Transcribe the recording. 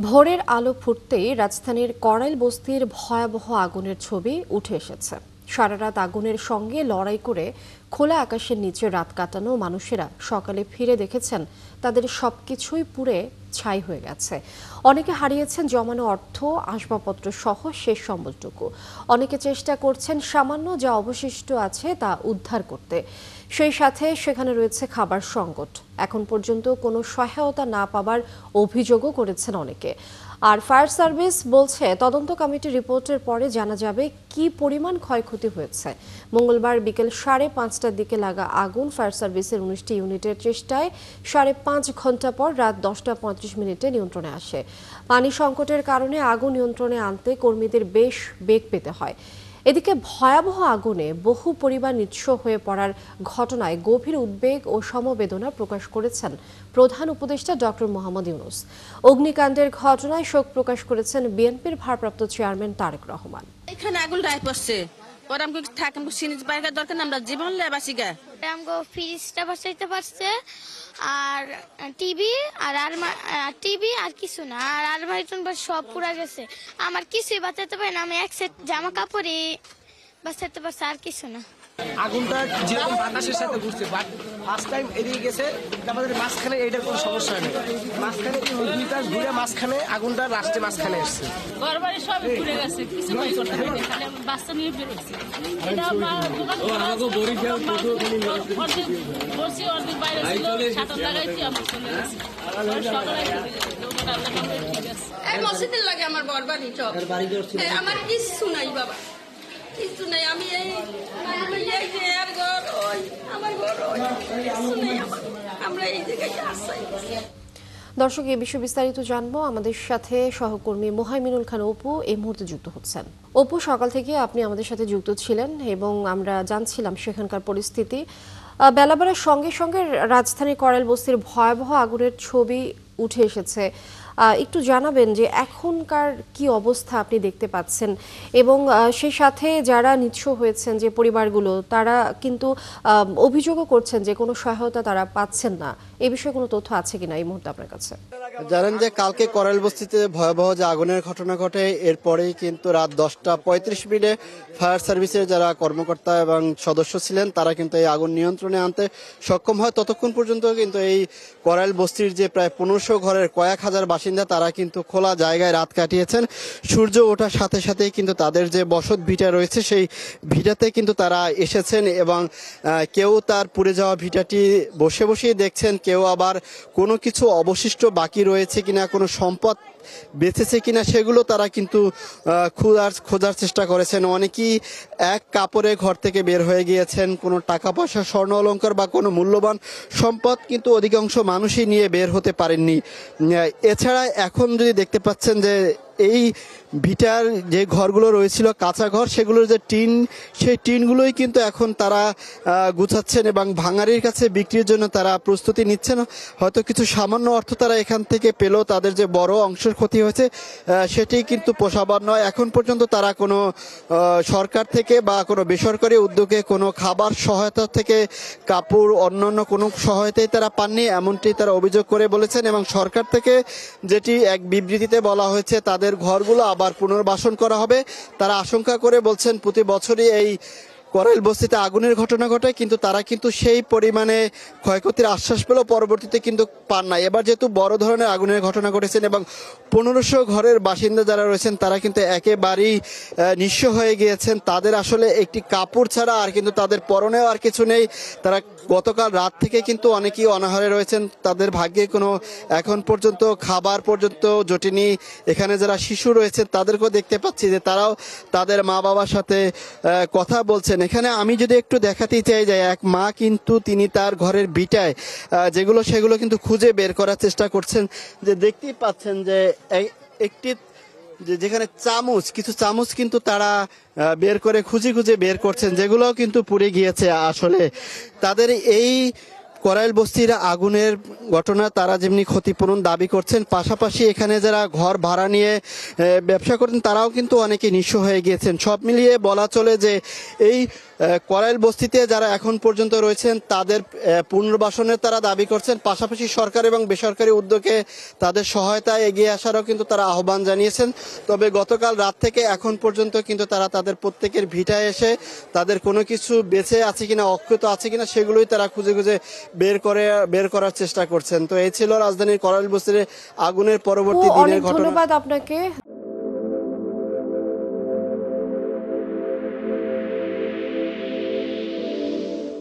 ভোরের আলো ফুটতেই রাজধানীর কড়াইল বস্তির ভয়াবহ আগুনের ছবি উঠে এসেছে। সারা রাত আগুনের সঙ্গে লড়াই করে খোলা আকাশের নিচে রাত কাটানো মানুষেরা সকালে ফিরে দেখেছেন তাদের সবকিছুই পুড়ে ছাই হয়ে গেছে। অনেকে হারিয়েছেন জমানো অর্থ, আসবাবপত্র সহ শেষ সম্বলটুকু। অনেকে চেষ্টা করছেন সামান্য যা অবশিষ্ট আছে তা উদ্ধার করতে। সেই সাথে সেখানে রয়েছে খাবার সংকট। এখন পর্যন্ত কোনো সহায়তা না পাবার অভিযোগও করেছেন অনেকে। আর ফায়ার সার্ভিস বলছে তদন্ত কমিটির রিপোর্টের পরে জানা যাবে কি পরিমাণ ক্ষয়ক্ষতি হয়েছে। মঙ্গলবার বিকেল 5:30টার দিকে লাগা আগুন ফায়ার সার্ভিসের 19টি ইউনিটের চেষ্টায় 5.5 ঘন্টা পর রাত 10:35 নিয়ন্ত্রণে আসে। পানি সংকটের কারণে আগুন নিয়ন্ত্রণে আনতে কর্মীদের বেশ বেগ পেতে হয়। এদিকে ভয়াবহ আগুনে বহু পরিবার নিঃস্ব হয়ে পড়ার ঘটনায় গভীর উদ্বেগ ও সমবেদনা প্রকাশ করেছেন প্রধান উপদেষ্টা ডক্টর মোহাম্মদ ইউনূস। অগ্নিকাণ্ডের ঘটনায় শোক প্রকাশ করেছেন বিএনপির ভারপ্রাপ্ত চেয়ারম্যান তারেক রহমান। এখানে আগুন রায় পড়ছে পরে আমাকে থাকেন সিনিজ বাইরের দরকার না, আমরা জীবন লেবাসি গা আমগো ফ্রিজটা বসাইতে পারছে আর টিভি আর কিছু না, আর আলমারি সব পুরা গেছে। আমার কিছুই বাঁচাতে পারি না, আমি এক সেট জামা কাপড়ই বাঁচাতে পারছি, আর কিছু না। আগুনটা যেরকম বাতাসের সাথে ঘুরছে, বাট ফার্স্ট টাইম এদিকে গেছে আমাদের মাঝখানে, এইটার কোনো সমস্যা নেই। মাঝখানে দুইটা ঘুরে মাঝখানে আগুনটা লাস্টে মাঝখানে এসছে। ঘরবাড়ি সব ঘুরে গেছে, কিছু নাই করতে পারিনি, খালি আমি বাচ্চা নিয়ে বেরোচ্ছি। এটা আমরা বলছি অর্ধেক বাইরে ছিল, সাঁতার লাগাইছি, আমি চলে গেছি সকালে। এই মসজিদের লাগে আমার ঘরবাড়ি সব, আমার কিছু নাই বাবা, কিছু নাই। আমি এই ঘর ওই আমার ঘর ওই কিছু নেই, আমরা এই জায়গায় আসছি। দর্শক, এই বিষয়ে বিস্তারিত জানবো। আমাদের সাথে সহকর্মী মোহাইমিনুল খান অপু এই মুহূর্তে যুক্ত হচ্ছেন। অপু, সকাল থেকে আপনি আমাদের সাথে যুক্ত ছিলেন এবং আমরা জানছিলাম সেখানকার পরিস্থিতি। বেলা বাড়ার সঙ্গে সঙ্গে রাজধানীর কড়াইল বস্তির ভয়াবহ আগুনের ছবি উঠে এসেছে। একটু জানাবেন যে এখনকার কি অবস্থা আপনি দেখতে পাচ্ছেন, এবং সেই সাথে যারা নিঃস্ব হয়েছেন যে পরিবারগুলো, তারা কিন্তু অভিযোগও করছেন যে কোনো সহায়তা তারা পাচ্ছেন না। এ বিষয়ে কোনো তথ্য আছে কিনা এই মুহূর্তে আপনার কাছে? জানেন যে কালকে কড়াইল বস্তিতে ভয়াবহ যে আগুনের ঘটনা ঘটে, এরপরেই কিন্তু রাত 10:35 ফায়ার সার্ভিসের যারা কর্মকর্তা এবং সদস্য ছিলেন তারা কিন্তু এই আগুন নিয়ন্ত্রণে আনতে সক্ষম হয়। ততক্ষণ পর্যন্ত কিন্তু এই কড়াইল বস্তির যে প্রায় 1500 ঘরের কয়েক হাজার বাসিন্দা তারা কিন্তু খোলা জায়গায় রাত কাটিয়েছেন। সূর্য ওঠার সাথে সাথেই কিন্তু তাদের যে বসত ভিটা রয়েছে সেই ভিটাতে কিন্তু তারা এসেছেন এবং কেউ তার পুড়ে যাওয়া ভিটাটি বসে বসেই দেখছেন, কেউ আবার কোনো কিছু অবশিষ্ট বাকি রয়েছে কিনা, কোনো সম্পদ বেঁচেছে কিনা সেগুলো তারা কিন্তু খোঁজার চেষ্টা করেছেন। অনেকেই এক কাপড়ে ঘর থেকে বের হয়ে গিয়েছেন, কোনো টাকা পয়সা, স্বর্ণ অলংকার বা কোনো মূল্যবান সম্পদ কিন্তু অধিকাংশ মানুষই নিয়ে বের হতে পারেননি। এছাড়া এখন যদি দেখতে পাচ্ছেন যে এই ভিটার যে ঘরগুলো রয়েছিল কাঁচা ঘর, সেগুলোর যে টিন, সেই টিনগুলোই কিন্তু এখন তারা গুছাচ্ছেন এবং ভাঙারির কাছে বিক্রির জন্য তারা প্রস্তুতি নিচ্ছেন। হয়তো কিছু সামান্য অর্থ তারা এখান থেকে পেলেও তাদের যে বড় অংশের ক্ষতি হয়েছে সেটি কিন্তু পোষাবার নয়। এখন পর্যন্ত তারা কোনো সরকার থেকে বা কোনো বেসরকারি উদ্যোগে কোনো খাবার সহায়তা থেকে কাপড় অন্যান্য কোনো সহায়তাই তারা পাননি, এমনটি তারা অভিযোগ করে বলেছেন। এবং সরকার থেকে যেটি এক বিবৃতিতে বলা হয়েছে তাদের ঘরগুলো আবার পুনর্বাসন করা হবে। তারা আশঙ্কা করে বলছেন প্রতি বছরই এই কড়াইল বস্তিতে আগুনের ঘটনা ঘটে, কিন্তু তারা কিন্তু সেই পরিমাণে ক্ষয়ক্ষতির আশ্বাস পেলেও পরবর্তীতে কিন্তু পান না। এবার যেহেতু বড় ধরনের আগুনের ঘটনা ঘটেছেন এবং 1500 ঘরের বাসিন্দা যারা রয়েছেন তারা কিন্তু একেবারেই নিঃস্ব হয়ে গিয়েছেন। তাদের আসলে একটি কাপড় ছাড়া আর কিন্তু তাদের পরনেও আর কিছু নেই। তারা গতকাল রাত থেকে কিন্তু অনেকেই অনাহারে রয়েছেন, তাদের ভাগ্যে কোনো এখন পর্যন্ত খাবার পর্যন্ত জোটেনি। এখানে যারা শিশু রয়েছেন তাদেরকেও দেখতে পাচ্ছি যে তারাও তাদের মা বাবার সাথে কথা বলছেন। এখানে আমি যদি একটু দেখাতে চাই যে এক মা কিন্তু তিনি তার ঘরের ভিটায় সেগুলো কিন্তু খুঁজে বের করার চেষ্টা করছেন। যে দেখতেই পাচ্ছেন যে একটি যেখানে কিছু চামচ কিন্তু তারা বের করে খুঁজে বের করছেন, যেগুলো কিন্তু পুড়ে গিয়েছে। আসলে তাদের এই করাইল বস্তির আগুনের ঘটনা তারা যেমনি ক্ষতিপূরণ দাবি করছেন, পাশাপাশি এখানে যারা ঘর ভাড়া নিয়ে ব্যবসা করেন তারাও কিন্তু অনেকে নিঃস্ব হয়ে গিয়েছেন। সব মিলিয়ে বলা চলে যে এই করাইল বস্তিতে যারা এখন পর্যন্ত রয়েছেন তাদের পুনর্বাসনের তারা দাবি করছেন, পাশাপাশি সরকার এবং বেসরকারি উদ্যোগে তাদের সহায়তায় এগিয়ে আসারও কিন্তু তারা আহ্বান জানিয়েছেন। তবে গতকাল রাত থেকে এখন পর্যন্ত কিন্তু তারা তাদের প্রত্যেকের ভিটায় এসে তাদের কোনো কিছু বেঁচে আছে কিনা, অক্ষত আছে কিনা সেগুলোই তারা খুঁজে খুঁজে বের করার চেষ্টা করছেন। তো এই ছিল রাজধানীর করাইল বস্তির আগুনের পরবর্তী দিনের অনেক ঘটনা। ধন্যবাদ আপনাকে।